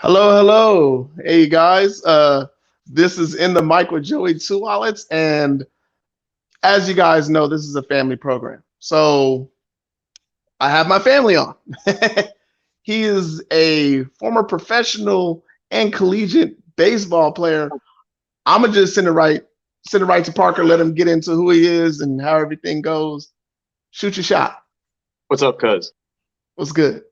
Hello, hello. Hey guys. This is In the Mic with Joey Two Wallets, and as you guys know, this is a family program. So I have my family on. He is a former professional and collegiate baseball player. I'm gonna just send it right to Parker, let him get into who he is and how everything goes. Shoot your shot. What's up, cuz? What's good?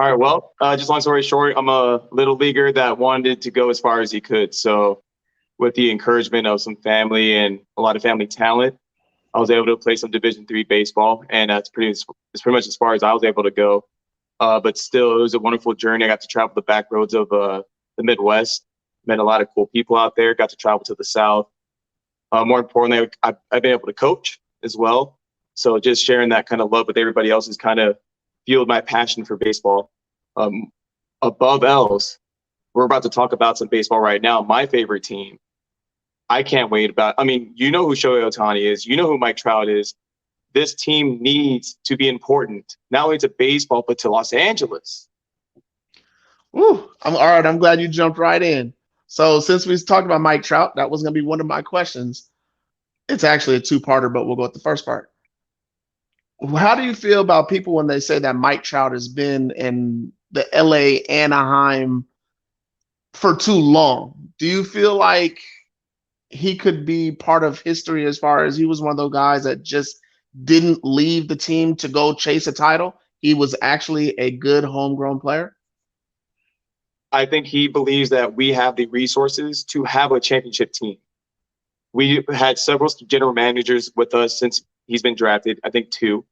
All right, well, just long story short, I'm a little leaguer that wanted to go as far as he could. So, with the encouragement of some family and a lot of family talent, I was able to play some Division III baseball, and it's pretty much as far as I was able to go. But still, it was a wonderful journey. I got to travel the back roads of the Midwest, met a lot of cool people out there, got to travel to the South. More importantly, I've been able to coach as well. So just sharing that kind of love with everybody else has kind of fueled my passion for baseball. Um, Above else, we're about to talk about some baseball right now. My favorite team. I can't wait about. I mean, you know who Shohei Ohtani is. You know who Mike Trout is. This team needs to be important, not only to baseball but to Los Angeles. Woo. I'm all right. I'm glad you jumped right in. So since we talked about Mike Trout, that was gonna be one of my questions. It's actually a two-parter, but we'll go with the first part. How do you feel about people when they say that Mike Trout has been in the LA Anaheim for too long? Do you feel like he could be part of history as far as he was one of those guys that just didn't leave the team to go chase a title? He was actually a good homegrown player. I think he believes that we have the resources to have a championship team. We had several general managers with us since he's been drafted, I think two.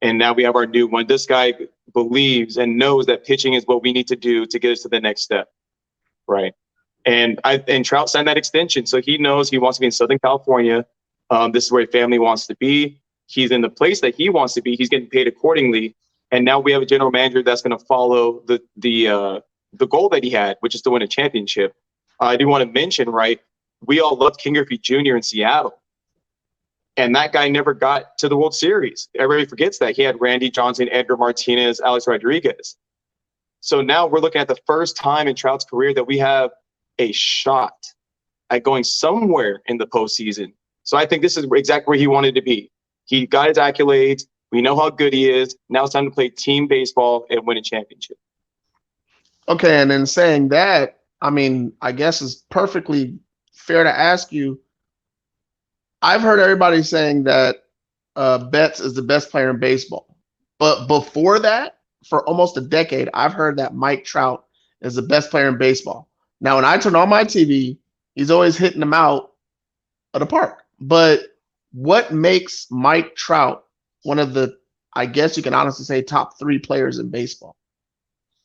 And now we have our new one. This guy believes and knows that pitching is what we need to do to get us to the next step. Right. And Trout signed that extension. So he knows he wants to be in Southern California. This is where his family wants to be. He's in the place that he wants to be. He's getting paid accordingly. And now we have a general manager that's going to follow the goal that he had, which is to win a championship. I do want to mention, right, we all loved King Griffey Jr. in Seattle. And that guy never got to the World Series. Everybody forgets that. He had Randy Johnson, Edgar Martinez, Alex Rodriguez. So now we're looking at the first time in Trout's career that we have a shot at going somewhere in the postseason. So I think this is exactly where he wanted to be. He got his accolades. We know how good he is. Now it's time to play team baseball and win a championship. Okay, and then saying that, I mean, I guess it's perfectly fair to ask you. I've heard everybody saying that Betts is the best player in baseball. But before that, for almost a decade, I've heard that Mike Trout is the best player in baseball. Now, when I turn on my TV, he's always hitting them out of the park. But what makes Mike Trout one of the, I guess you can honestly say, top three players in baseball?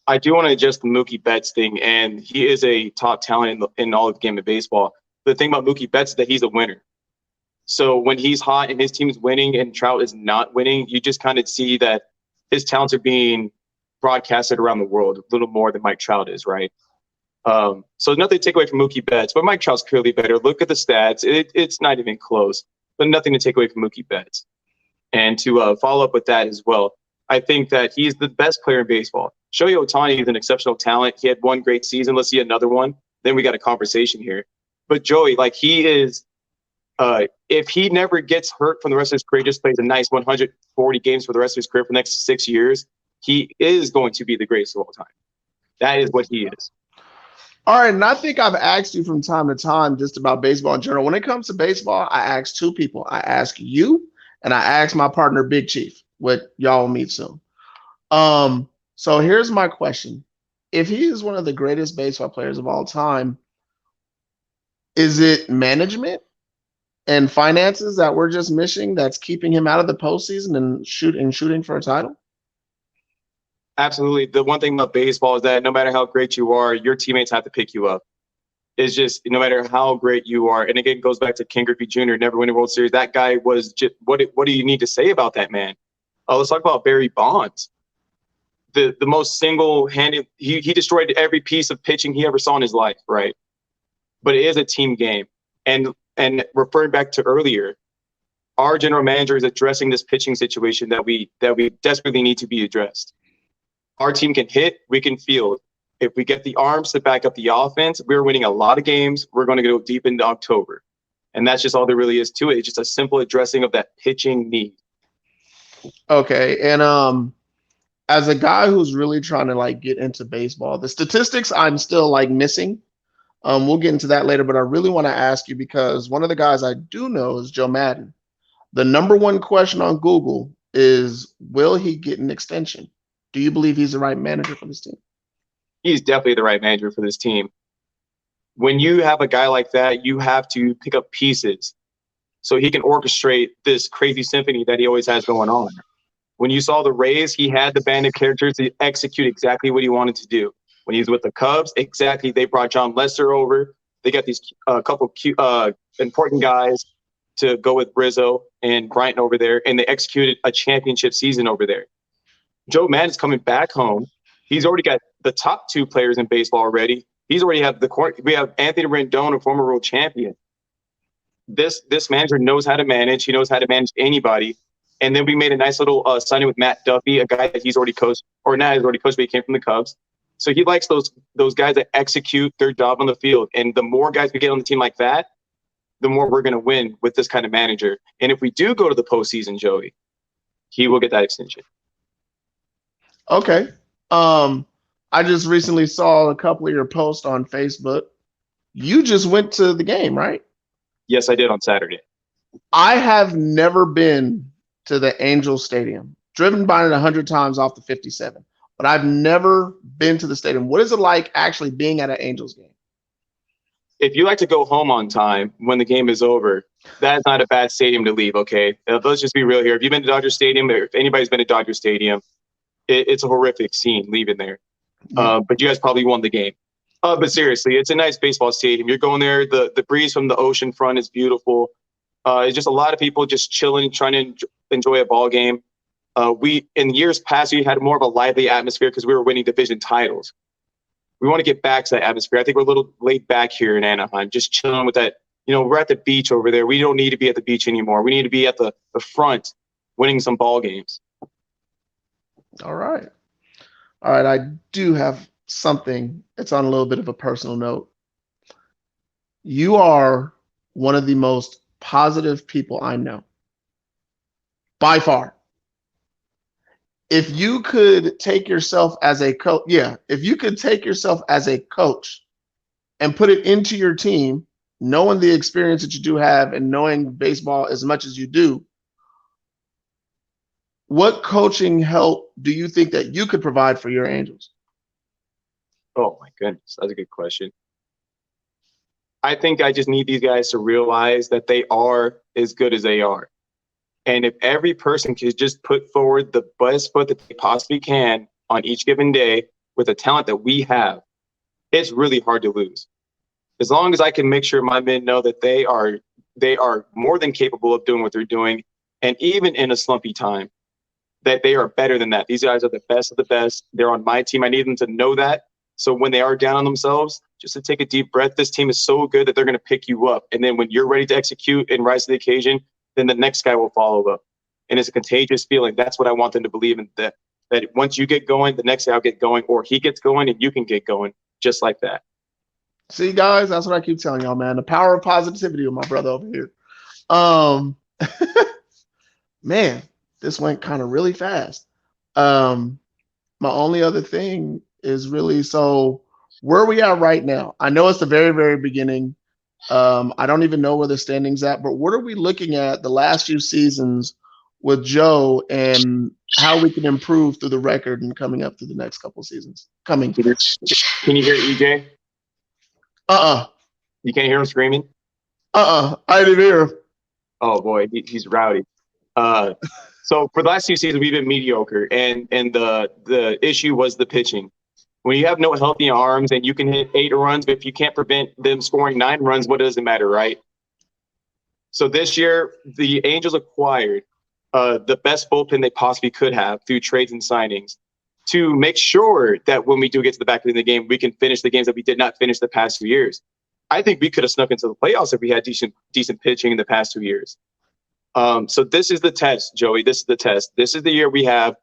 I do want to adjust the Mookie Betts thing, and he is a top talent in all of the game of baseball. The thing about Mookie Betts is that he's a winner. So when he's hot and his team's winning and Trout is not winning, you just kind of see that his talents are being broadcasted around the world a little more than Mike Trout is, right? So nothing to take away from Mookie Betts, but Mike Trout's clearly better. Look at the stats. It's not even close, but nothing to take away from Mookie Betts. And to follow up with that as well, I think that he's the best player in baseball. Shohei Ohtani is an exceptional talent. He had one great season. Let's see another one. Then we got a conversation here. But Joey, like he is, if he never gets hurt from the rest of his career, just plays a nice 140 games for the rest of his career for the next 6 years, he is going to be the greatest of all time. That is what he is. All right, and I think I've asked you from time to time just about baseball in general. When it comes to baseball, I ask two people. I ask you, and I ask my partner, Big Chief, what y'all will meet soon. So here's my question. If he is one of the greatest baseball players of all time, is it management and finances that we're just missing that's keeping him out of the postseason and shooting for a title? Absolutely. The one thing about baseball is that no matter how great you are, your teammates have to pick you up. It's just no matter how great you are. And again, it goes back to Ken Griffey Jr., never winning World Series. That guy was just, what do you need to say about that man? Let's talk about Barry Bonds. The most single-handed, he destroyed every piece of pitching he ever saw in his life, right? But it is a team game. And referring back to earlier, our general manager is addressing this pitching situation that we desperately need to be addressed. Our team can hit, we can field. If we get the arms to back up the offense, we're winning a lot of games. We're going to go deep into October. And that's just all there really is to it. It's just a simple addressing of that pitching need. Okay. And as a guy who's really trying to like get into baseball, the statistics I'm still like missing. We'll get into that later, but I really want to ask you because one of the guys I do know is Joe Madden. The number one question on Google is, will he get an extension? Do you believe he's the right manager for this team? He's definitely the right manager for this team. When you have a guy like that, you have to pick up pieces so he can orchestrate this crazy symphony that he always has going on. When you saw the Rays, he had the band of characters to execute exactly what he wanted to do. When he was with the Cubs, exactly, they brought John Lester over. They got these couple important guys to go with Rizzo and Bryant over there, and they executed a championship season over there. Joe Madden's coming back home. He's already got the top two players in baseball already. He's already have we have Anthony Rendon, a former world champion. This manager knows how to manage. He knows how to manage anybody. And then we made a nice little signing with Matt Duffy, a guy that he's already coached, or not he's already coached, but he came from the Cubs. So he likes those guys that execute their job on the field. And the more guys we get on the team like that, the more we're going to win with this kind of manager. And if we do go to the postseason, Joey, he will get that extension. Okay. I just recently saw a couple of your posts on Facebook. You just went to the game, right? Yes, I did on Saturday. I have never been to the Angels Stadium. Driven by it 100 times off the 57, but I've never been to the stadium. What is it like actually being at an Angels game? If you like to go home on time when the game is over, that's not a bad stadium to leave, okay? Let's just be real here. If you've been to Dodger Stadium, or if anybody's been to Dodger Stadium, it's a horrific scene leaving there. But you guys probably won the game. But seriously, it's a nice baseball stadium. You're going there. The breeze from the ocean front is beautiful. It's just a lot of people just chilling, trying to enjoy a ball game. We in years past, we had more of a lively atmosphere because we were winning division titles. We want to get back to that atmosphere. I think we're a little laid back here in Anaheim, just chilling with that. You know, we're at the beach over there. We don't need to be at the beach anymore. We need to be at the front, winning some ball games. All right. I do have something. It's on a little bit of a personal note. You are one of the most positive people I know, by far. If you could take yourself as a coach, if you could take yourself as a coach and put it into your team, knowing the experience that you do have and knowing baseball as much as you do, what coaching help do you think that you could provide for your Angels? Oh, my goodness. That's a good question. I think I just need these guys to realize that they are as good as they are. And if every person could just put forward the best foot that they possibly can on each given day with the talent that we have, it's really hard to lose. As long as I can make sure my men know that they are more than capable of doing what they're doing, and even in a slumpy time, that they are better than that. These guys are the best of the best. They're on my team. I need them to know that. So when they are down on themselves, just to take a deep breath, this team is so good that they're going to pick you up. And then when you're ready to execute and rise to the occasion, then the next guy will follow up. And it's a contagious feeling. That's what I want them to believe in, that once you get going, the next guy will get going, or he gets going and you can get going just like that. See, guys, that's what I keep telling y'all, man. The power of positivity with my brother over here. Man, this went kind of really fast. My only other thing is really, so where are we at right now? I know it's the very, very beginning. I don't even know where the standings at, but what are we looking at the last few seasons with Joe and how we can improve through the record and coming up through the next couple seasons? Can you hear EJ? You can't hear him screaming? I didn't hear him. Oh boy, he's rowdy. So for the last 2 seasons, we've been mediocre, and the issue was the pitching. When you have no healthy arms and you can hit 8 runs, but if you can't prevent them scoring 9 runs, what does it matter, right? So this year, the Angels acquired the best bullpen they possibly could have through trades and signings to make sure that when we do get to the back end of the game, we can finish the games that we did not finish the past 2 years. I think we could have snuck into the playoffs if we had decent pitching in the past 2 years. So this is the test, Joey. This is the test. This is the year we have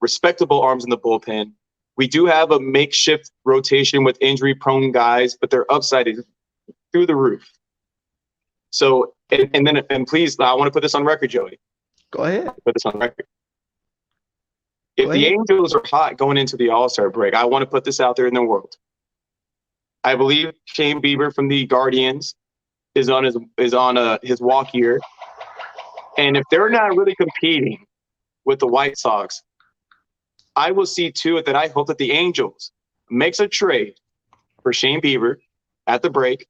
respectable arms in the bullpen. We do have a makeshift rotation with injury-prone guys, but their upside is through the roof. So, and please, I want to put this on record, Joey. Go ahead. Put this on record. If the Angels are hot going into the All-Star break, I want to put this out there in the world. I believe Shane Bieber from the Guardians is on his walk year, and if they're not really competing with the White Sox, I will see to it that I hope that the Angels makes a trade for Shane Bieber at the break.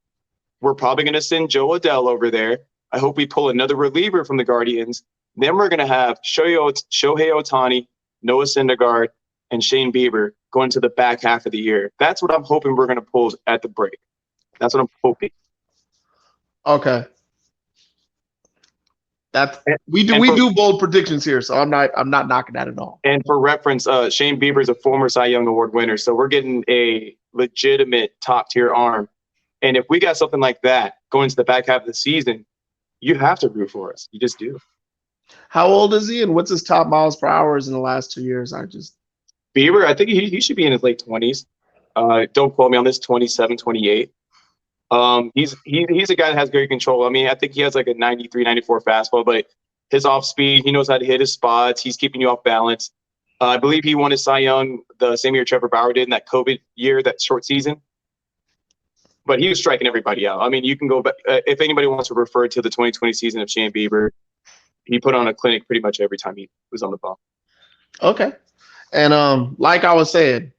We're probably going to send Joe Adele over there. I hope we pull another reliever from the Guardians. Then we're going to have Shohei Ohtani, Noah Syndergaard, and Shane Bieber going to the back half of the year. That's what I'm hoping we're going to pull at the break. That's what I'm hoping. Okay. We do bold predictions here, so I'm not knocking that at all. And for reference, Shane Bieber is a former Cy Young Award winner, so we're getting a legitimate top tier arm. And if we got something like that going to the back half of the season, you have to root for us. You just do. How old is he, and what's his top miles per hour in the last 2 years? Bieber, I think he should be in his late 20s. Don't quote me on this, 27, 28. He's a guy that has great control. I mean, I think he has like a 93, 94 fastball, but his off speed, he knows how to hit his spots. He's keeping you off balance. I believe he won his Cy Young the same year Trevor Bauer did in that COVID year, that short season. But he was striking everybody out. I mean, you can go back. If anybody wants to refer to the 2020 season of Shane Bieber, he put on a clinic pretty much every time he was on the ball. Okay. And like I was saying,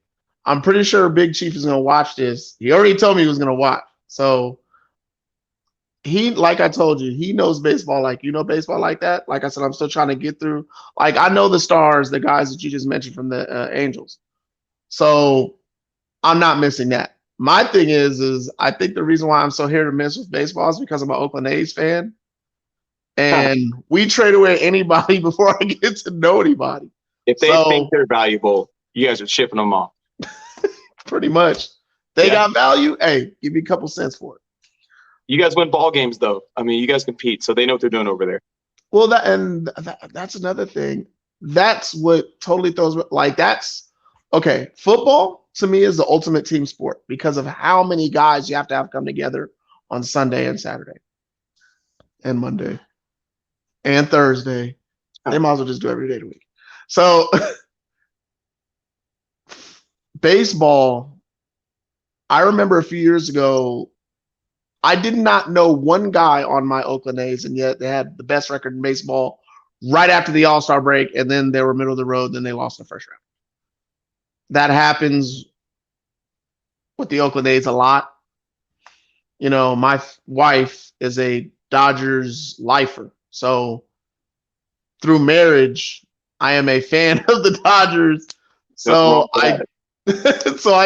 I'm pretty sure Big Chief is going to watch this. He already told me he was going to watch. So he, like I told you, he knows baseball like you know baseball like that. Like I said, I'm still trying to get through. Like I know the stars, the guys that you just mentioned from the Angels. So I'm not missing that. My thing is I think the reason why I'm so hit or miss with baseball is because I'm an Oakland A's fan. And we trade away anybody before I get to know anybody. If they think they're valuable, you guys are shipping them off. Pretty much. They got value. Hey, give me a couple cents for it. You guys win ball games, though. I mean, you guys compete, so they know what they're doing over there. Well, that's another thing. That's what totally throws okay. Football to me is the ultimate team sport because of how many guys you have to come together on Sunday and Saturday and Monday and Thursday. They might as well just do every day of the week. So baseball, I remember a few years ago, I did not know one guy on my Oakland A's, and yet they had the best record in baseball right after the All-Star break, and then they were middle of the road, then they lost in the first round. That happens with the Oakland A's a lot. You know, my wife is a Dodgers lifer, so through marriage, I am a fan of the Dodgers. So I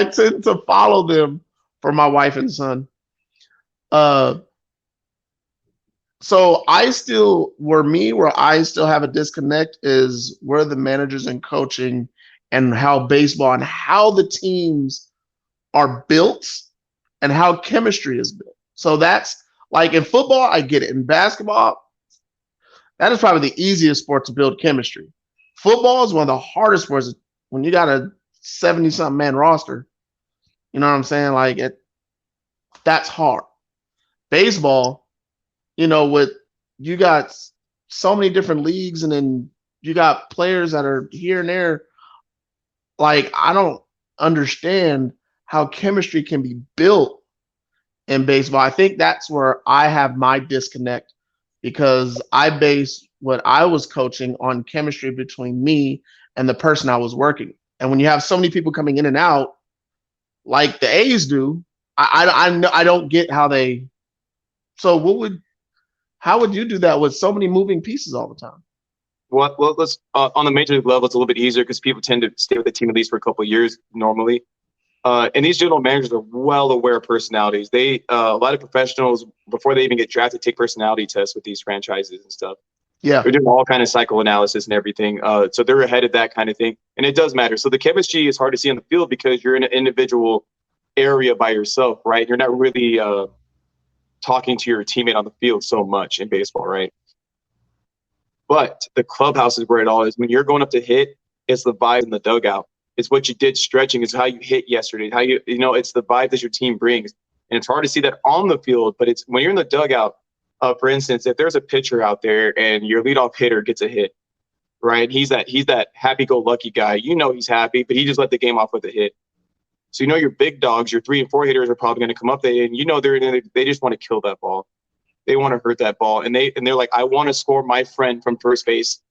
tend to follow them for my wife and son. So I still where I still have a disconnect is where the managers and coaching and how baseball and how the teams are built and how chemistry is built. So that's like in football, I get it. In basketball, that is probably the easiest sport to build chemistry. Football is one of the hardest sports when you got a 70-something man roster. You know what I'm saying? That's hard. Baseball, you got so many different leagues, and then you got players that are here and there. I don't understand how chemistry can be built in baseball. I think that's where I have my disconnect because I base what I was coaching on chemistry between me and the person I was working. And when you have so many people coming in and out, like the A's do, I don't get how they. So how would you do that with so many moving pieces all the time? Well, let's on the major league level, it's a little bit easier because people tend to stay with the team at least for a couple of years normally. And these general managers are well aware of personalities. They a lot of professionals before they even get drafted take personality tests with these franchises and stuff. Yeah, they're doing all kind of psychoanalysis and everything. So they're ahead of that kind of thing, and it does matter. So the chemistry is hard to see on the field because you're in an individual area by yourself, right? You're not really talking to your teammate on the field so much in baseball, right? But the clubhouse is where it all is. When you're going up to hit, it's the vibe in the dugout. It's what you did stretching. It's how you hit yesterday. How it's the vibe that your team brings. And it's hard to see that on the field, but it's when you're in the dugout. For instance, if there's a pitcher out there and your leadoff hitter gets a hit, right? He's that happy-go-lucky guy. He's happy, but he just let the game off with a hit. So your big dogs, your 3 and 4 hitters are probably going to come up there, and they just want to kill that ball. They want to hurt that ball, and they're like, I want to score my friend from first base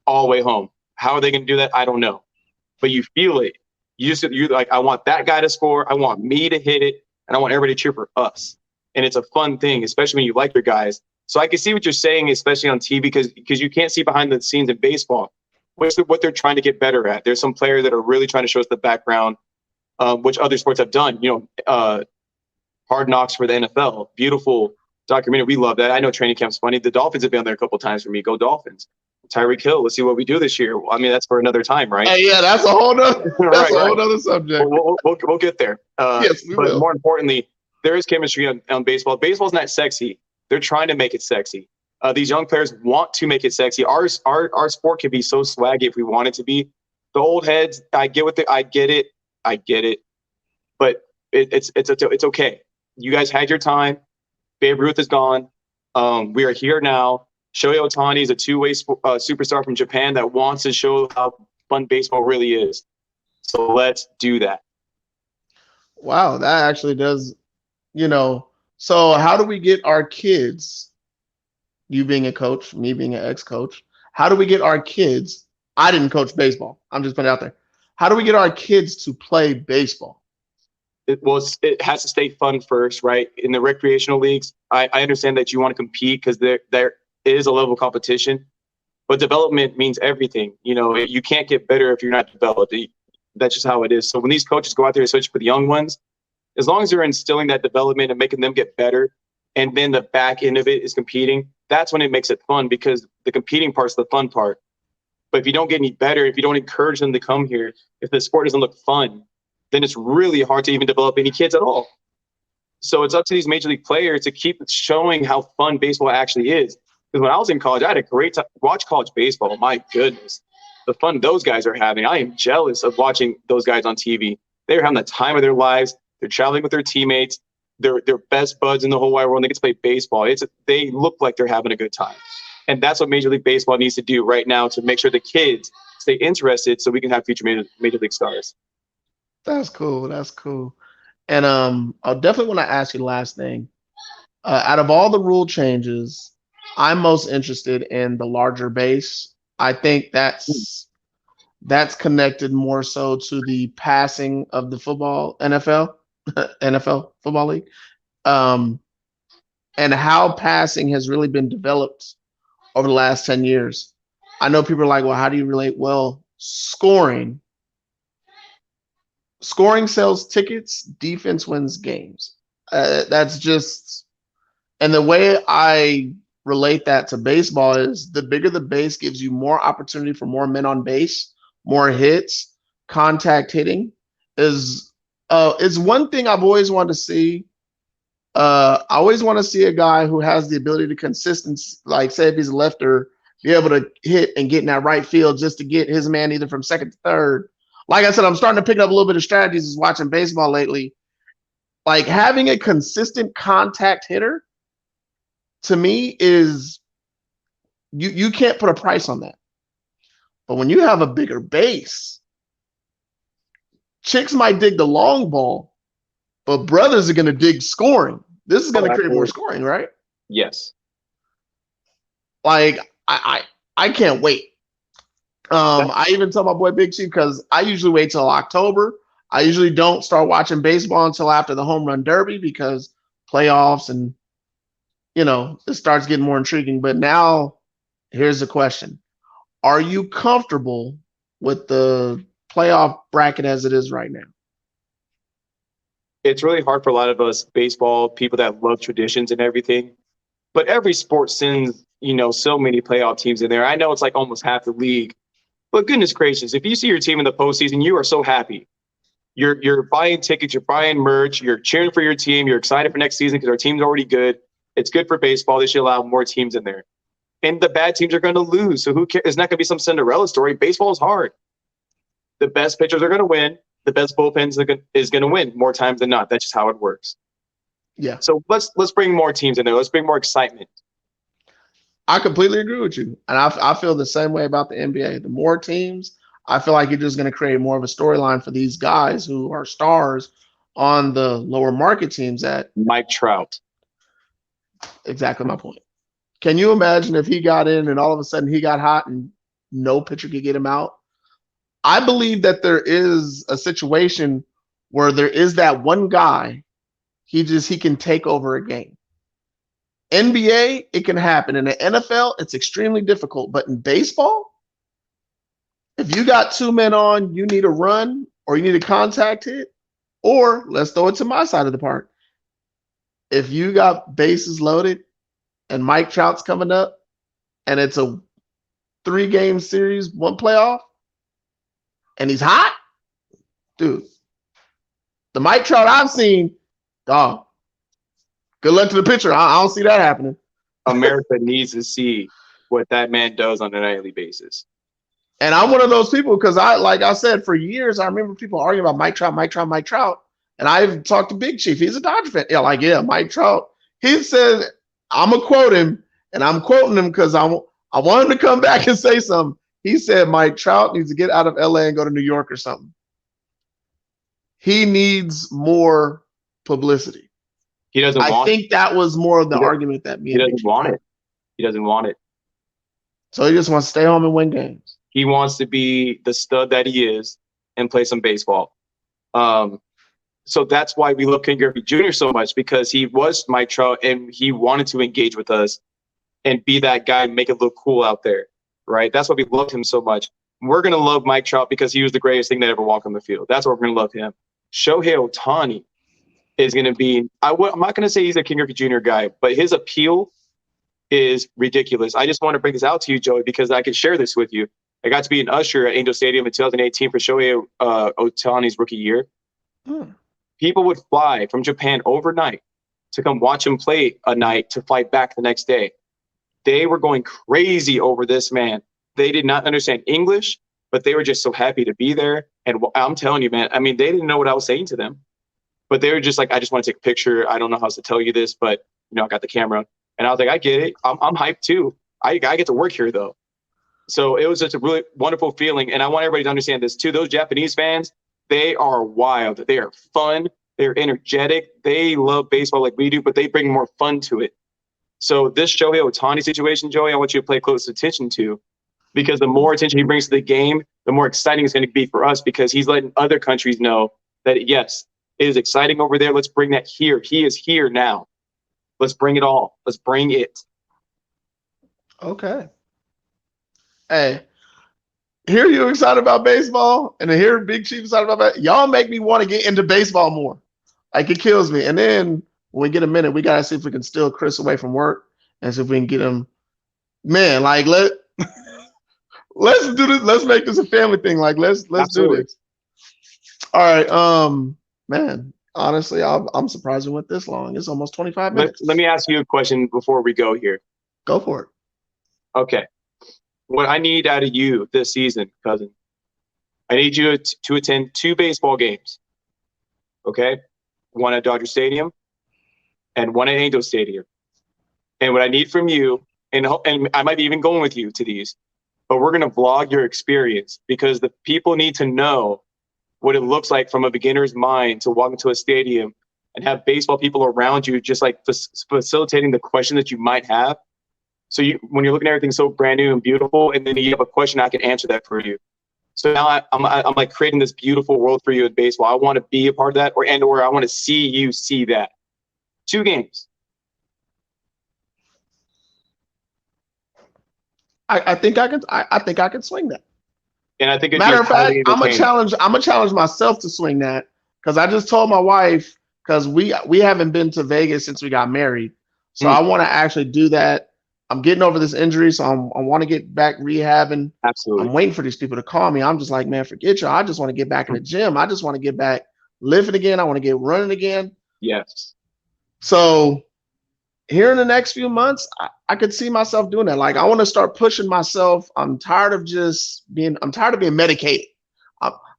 all the way home. How are they going to do that? I don't know, but you feel it. You're like, I want that guy to score. I want me to hit it, and I want everybody to cheer for us. And it's a fun thing, especially when you like your guys. So I can see what you're saying, especially on TV, because you can't see behind the scenes in baseball what they're trying to get better at. There's some players that are really trying to show us the background. Which other sports have done. Hard Knocks for the NFL. Beautiful documentary. We love that. I know training camp's funny. The Dolphins have been on there a couple of times for me. Go Dolphins. Tyreek Hill. Let's see what we do this year. I mean, that's for another time, right? Yeah, that's a whole nother. That's a whole other subject. We'll get there. Yes, we will. More importantly, there is chemistry on baseball. Baseball's not sexy. They're trying to make it sexy. These young players want to make it sexy. Our sport can be so swaggy if we want it to be. The old heads, I get it, but it's okay. You guys had your time. Babe Ruth is gone. We are here now. Shohei Ohtani is a two-way superstar from Japan that wants to show how fun baseball really is. So let's do that. Wow, that actually does, So how do we get our kids, you being a coach, me being an ex-coach, how do we get our kids? I didn't coach baseball. I'm just putting it out there. How do we get our kids to play baseball? It has to stay fun first, right? In the recreational leagues, I understand that you want to compete because there is a level of competition, but development means everything. You can't get better if you're not developed. That's just how it is. So when these coaches go out there, especially for the young ones, as long as they're instilling that development and making them get better, and then the back end of it is competing, that's when it makes it fun, because the competing part's the fun part. But if you don't get any better, if you don't encourage them to come here, if the sport doesn't look fun, then it's really hard to even develop any kids at all. So it's up to these major league players to keep showing how fun baseball actually is. Because when I was in college, I had a great time. Watch college baseball. My goodness, the fun those guys are having. I am jealous of watching those guys on TV. They're having the time of their lives. They're traveling with their teammates. They're best buds in the whole wide world. They get to play baseball. They look like they're having a good time. And that's what Major League Baseball needs to do right now to make sure the kids stay interested so we can have future major league stars. That's cool. That's cool. And I'll definitely want to ask you the last thing. Out of all the rule changes, I'm most interested in the larger base. I think that's connected more so to the passing of the football NFL football league, and how passing has really been developed over the last 10 years. I know people are like, well, how do you relate? Well, scoring sells tickets, defense wins games. That's just, and the way I relate that to baseball is the bigger the base gives you more opportunity for more men on base, more hits, contact hitting is one thing I've always wanted to see. I always want to see a guy who has the ability to consistency, like say if he's a lefter, be able to hit and get in that right field just to get his man either from second to third. Like I said, I'm starting to pick up a little bit of strategies as watching baseball lately. Like having a consistent contact hitter to me is you can't put a price on that. But when you have a bigger base, chicks might dig the long ball, but brothers are going to dig scoring. This is going to create more scoring, right? Yes. Like I can't wait. I even tell my boy Big Chief, because I usually wait till October. I usually don't start watching baseball until after the home run derby, because playoffs and it starts getting more intriguing. But now here's the question. Are you comfortable with the playoff bracket as it is right now? It's really hard for a lot of us baseball people that love traditions and everything. But every sport sends, so many playoff teams in there. I know it's like almost half the league. But goodness gracious, if you see your team in the postseason, you are so happy. You're buying tickets, you're buying merch, you're cheering for your team, you're excited for next season because our team's already good. It's good for baseball. They should allow more teams in there. And the bad teams are going to lose. So who cares? It's not going to be some Cinderella story. Baseball is hard. The best pitchers are going to win. The best bullpens is going to win more times than not. That's just how it works. Yeah. So let's bring more teams in there. Let's bring more excitement. I completely agree with you. And I feel the same way about the NBA. The more teams, I feel like you're just going to create more of a storyline for these guys who are stars on the lower market teams that Mike Trout. exactly my point. Can you imagine if he got in and all of a sudden he got hot and no pitcher could get him out? I believe that there is a situation where there is that one guy, he can take over a game. NBA, it can happen. In the NFL, it's extremely difficult. But in baseball, if you got two men on, you need a run or you need a contact hit, or let's throw it to my side of the park. If you got bases loaded and Mike Trout's coming up and it's a 3-game series, 1 playoff, and he's hot, dude, the Mike Trout I've seen, dog, good luck to the pitcher. I don't see that happening. America needs to see what that man does on a nightly basis. And I'm one of those people because like I said, for years, I remember people arguing about Mike Trout. And I've talked to Big Chief. He's a Dodger fan. Yeah, Mike Trout. He said, I'm going to quote him, and I'm quoting him because I want him to come back and say something. He said Mike Trout needs to get out of LA and go to New York or something. He needs more publicity. He doesn't want it. I think that was more of the argument that me He doesn't want it. He doesn't want it. So he just wants to stay home and win games. He wants to be the stud that he is and play some baseball. So that's why we love Ken Griffey Jr. so much, because he was Mike Trout and he wanted to engage with us and be that guy and make it look cool out there, right? That's why we loved him so much. We're going to love Mike Trout because he was the greatest thing that ever walked on the field. That's why we're going to love him. Shohei Ohtani is going to be – I'm not going to say he's a Ken Griffey Jr. guy, but his appeal is ridiculous. I just want to bring this out to you, Joey, because I can share this with you. I got to be an usher at Angel Stadium in 2018 for Shohei Ohtani's rookie year. People would fly from Japan overnight to come watch him play a night to fly back the next day. They were going crazy over this man. They did not understand English, but they were just so happy to be there. And I'm telling you, man, I mean, they didn't know what I was saying to them, but they were just like, I just want to take a picture. I don't know how to tell you this, but, I got the camera. And I was like, I get it. I'm hyped too. I get to work here, though. So it was just a really wonderful feeling. And I want everybody to understand this too. Those Japanese fans, they are wild. They are fun. They're energetic. They love baseball like we do, but they bring more fun to it. So this Shohei Ohtani situation, Joey, I want you to pay close attention to, because the more attention he brings to the game, the more exciting it's going to be for us, because he's letting other countries know that, yes, it is exciting over there. Let's bring that here. He is here now. Let's bring it all. Let's bring it. Okay. Hey, hear you excited about baseball, and to hear Big Chief excited about that, y'all make me want to get into baseball more. Like, it kills me. And then when we get a minute, we got to see if we can steal Chris away from work and see if we can get him. Man, like, let's do this. Let's make this a family thing. Like, let's Absolutely. do this. All right. Man, honestly, I'm surprised we went this long. It's almost 25 minutes. Let me ask you a question before we go here. Go for it. Okay. What I need out of you this season, cousin, I need you to attend 2 baseball games. Okay? One at Dodger Stadium and one at Angel Stadium. And what I need from you, and I might be even going with you to these, but we're going to vlog your experience, because the people need to know what it looks like from a beginner's mind to walk into a stadium and have baseball people around you, just like facilitating the question that you might have. So when you're looking at everything so brand new and beautiful, and then you have a question, I can answer that for you. So now I'm like creating this beautiful world for you in baseball. I want to be a part of that, or I want to see you see that. 2 games. I think I can swing that. And I think Matter of fact, I'm gonna challenge myself to swing that, because I just told my wife, because we haven't been to Vegas since we got married, so I want to actually do that. I'm getting over this injury, so I want to get back rehabbing. Absolutely. I'm waiting for these people to call me. I'm just like, man, forget you. I just want to get back in the gym. I just want to get back lifting again. I want to get running again. Yes. So here in the next few months, I could see myself doing that. Like, I want to start pushing myself. I'm tired of being medicated.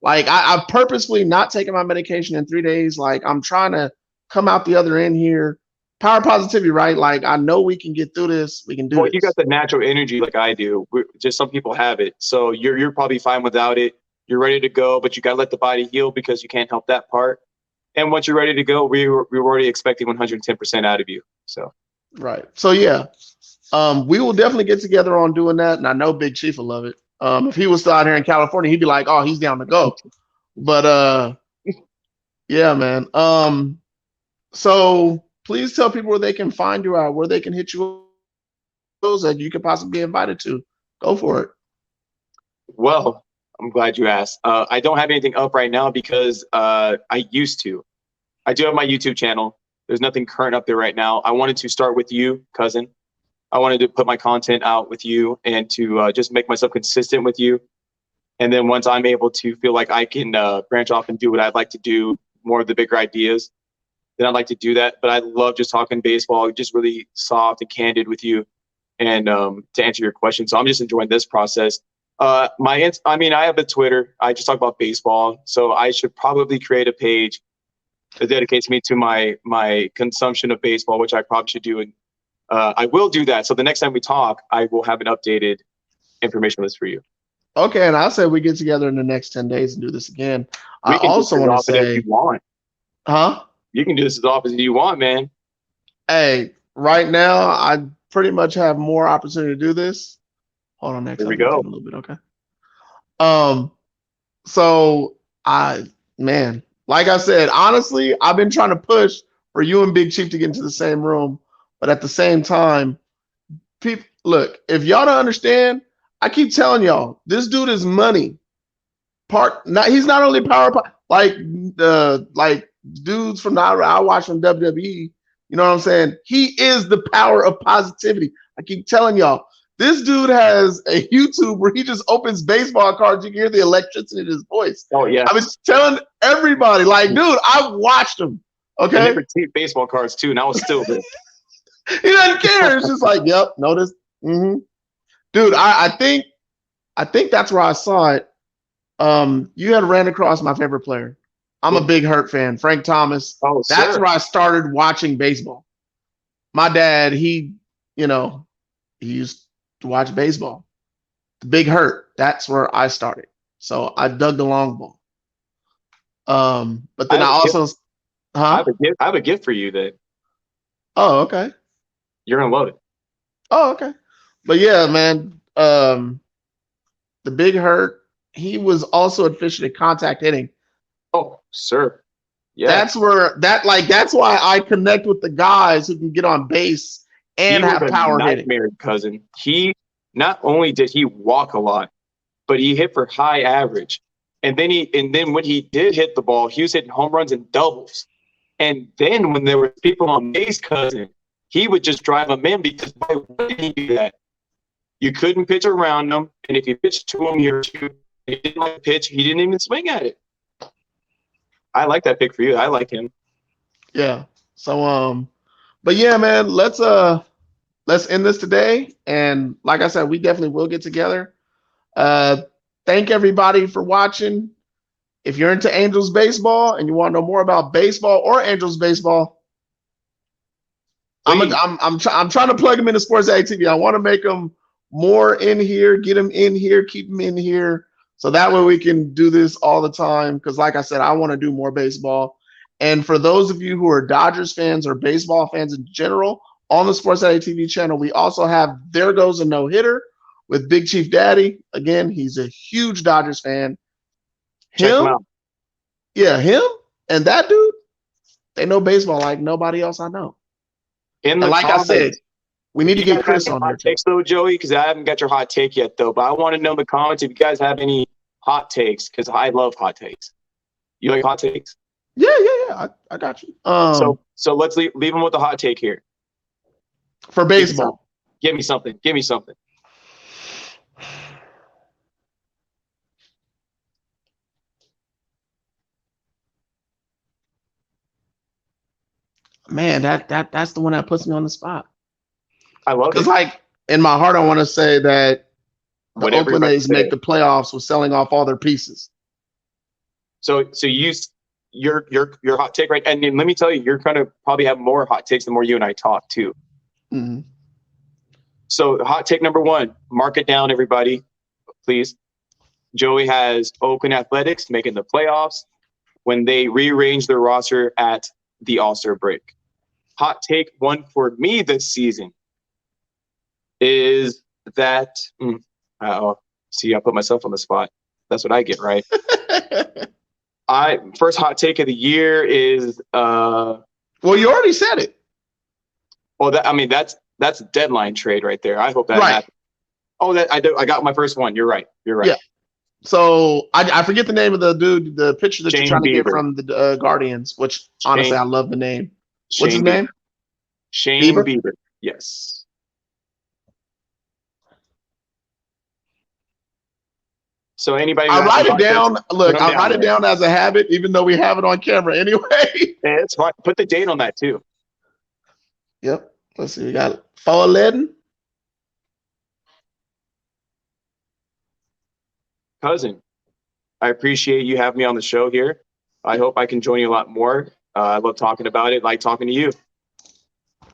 Like I've purposefully not taken my medication in 3 days. Like I'm trying to come out the other end here. Power positivity, right? Like I know we can get through this. We can do Well, you got this. the natural energy like I do. Just some people have it, so you're probably fine without it. You're ready to go, but you got to let the body heal because you can't help that part. And once you're ready to go, we were already expecting 110% out of you. So Right. So yeah, we will definitely get together on doing that, and I know Big Chief will love it. If he was still out here in California, he'd be like, "Oh, he's down to go." But yeah, man. So please tell people where they can find you out, where they can hit you those that you could possibly be invited to. Go for it. well, I'm glad you asked. I don't have anything up right now because I used to. I do have my YouTube channel. There's nothing current up there right now. I wanted to start with you, cousin. I wanted to put my content out with you and to just make myself consistent with you. And then once I'm able to feel like I can branch off and do what I'd like to do, more of the bigger ideas, then I'd like to do that. But I love just talking baseball, just really soft and candid with you, and to answer your question. So I'm just enjoying this process. I have a Twitter. I just talk about baseball. So I should probably create a page that dedicates me to my consumption of baseball, which I probably should do. And I will do that. So the next time we talk, I will have an updated information list for you. Okay, and I say we get together in the next 10 days and do this again. I We can do also this as want to often as you say, want. huh? You can do this as often as you want, man. Hey, right now I pretty much have more opportunity to do this. Hold on, next. Here I'll we mute go. that a little bit, okay? Um, so man, like I said, honestly, I've been trying to push for you and Big Chief to get into the same room, but at the same time, people look, if y'all don't understand, I keep telling y'all, this dude is money. He's not only like the dudes from I watch from WWE. You know what I'm saying? He is the power of positivity. I keep telling y'all, this dude has a YouTube where he just opens baseball cards. You can hear the electricity in his voice. Oh yeah. I was telling everybody, like, dude, I've watched him. And Okay, they critique baseball cards too, and I was still there. he doesn't care. It's just like, yep, notice. Dude, I think that's where I saw it. You had ran across my favorite player. I'm a big Hurt fan, Frank Thomas. Oh, That's sir. where I started watching baseball. My dad, he used to watch baseball. The Big Hurt. That's where I started. So I dug the long ball. But then I also, I have a gift for you that Oh, okay. you're gonna love it. Oh, okay. But yeah, man. The Big Hurt. He was also efficient at contact hitting. Oh, sir. Yeah. That's why I connect with the guys who can get on base and He was have a power hitting. nightmare, cousin. He not only did he walk a lot, but he hit for high average. And then when he did hit the ball, he was hitting home runs and doubles. And then when there were people on base, cousin, he would just drive them in because why would he do that? You couldn't pitch around him, and if you pitched to him, he didn't like the pitch. He didn't even swing at it. I like that pick for you. I like him. Yeah. So but yeah, man, let's end this today. And like I said, we definitely will get together. Thank everybody for watching. If you're into Angels baseball and you want to know more about baseball or Angels baseball, I'm trying to plug them into SportsDaddyTv. I want to make them more in here, get them in here, keep them in here. So that way we can do this all the time. Because like I said, I want to do more baseball. And for those of you who are Dodgers fans or baseball fans in general, on the SportsDaddyTv channel, we also have There Goes a No Hitter with Big Chief Daddy. Again, he's a huge Dodgers fan. Check him out. Yeah, him and that dude, they know baseball like nobody else I know. And like comments, I said, we need to get Chris on there too. Takes though, Joey, because I haven't got your hot take yet, though. But I want to know in the comments if you guys have any hot takes, because I love hot takes. You like hot takes? Yeah. I got you. So let's leave them with the hot take here. For baseball. Give me something. Man, that's the one that puts me on the spot. I love it. Because like in my heart, I want to say that the Oakland A's make the playoffs with selling off all their pieces. So your hot take, right? And then let me tell you, you're gonna probably have more hot takes the more you and I talk too. Mm-hmm. So hot take number 1, mark it down, everybody, please. Joey has Oakland Athletics making the playoffs when they rearrange their roster at the All-Star break. Hot take 1 for me this season is that see, I put myself on the spot. That's what I get, right? First hot take of the year is well, you already said it. Well, that's deadline trade right there. I hope that right. happens. Oh, I got my first one. You're right. Yeah. So I forget the name of the dude, the pitcher that Shane you're trying to Bieber. get from the Guardians. Which honestly, I love the name. What's his name? Shane Bieber. Yes. So anybody? I write it down. Look, I write it down as a habit, even though we have it on camera anyway. Yeah, it's fine. Put the date on that too. Yep. Let's see. We got Folleden. Cousin, I appreciate you having me on the show here. I hope I can join you a lot more. I love talking about it. Like talking to you.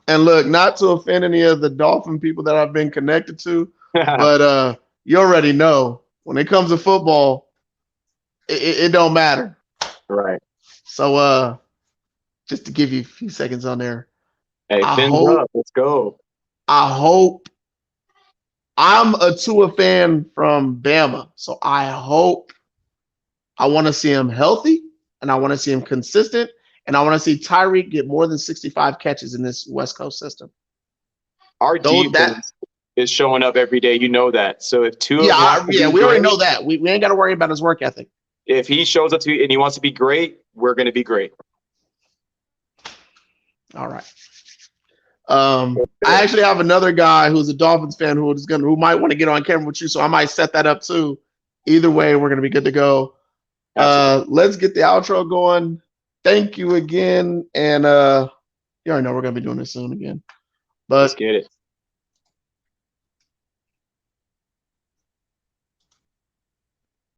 And look, not to offend any of the Dolphin people that I've been connected to, but you already know when it comes to football, it don't matter. Right. So just to give you a few seconds on there. Hey, let's go. I hope I'm a Tua fan from Bama. So I want to see him healthy and I want to see him consistent. And I want to see Tyreek get more than 65 catches in this West Coast system. Our defense is showing up every day. You know that. So if Tua, we already know that. We ain't got to worry about his work ethic. If he shows up and he wants to be great, we're going to be great. All right. I actually have another guy who's a Dolphins fan who might want to get on camera with you, so I might set that up too. Either way, we're going to be good to go. Let's get the outro going. Thank you again, and you already know we're going to be doing this soon again. But let's get it.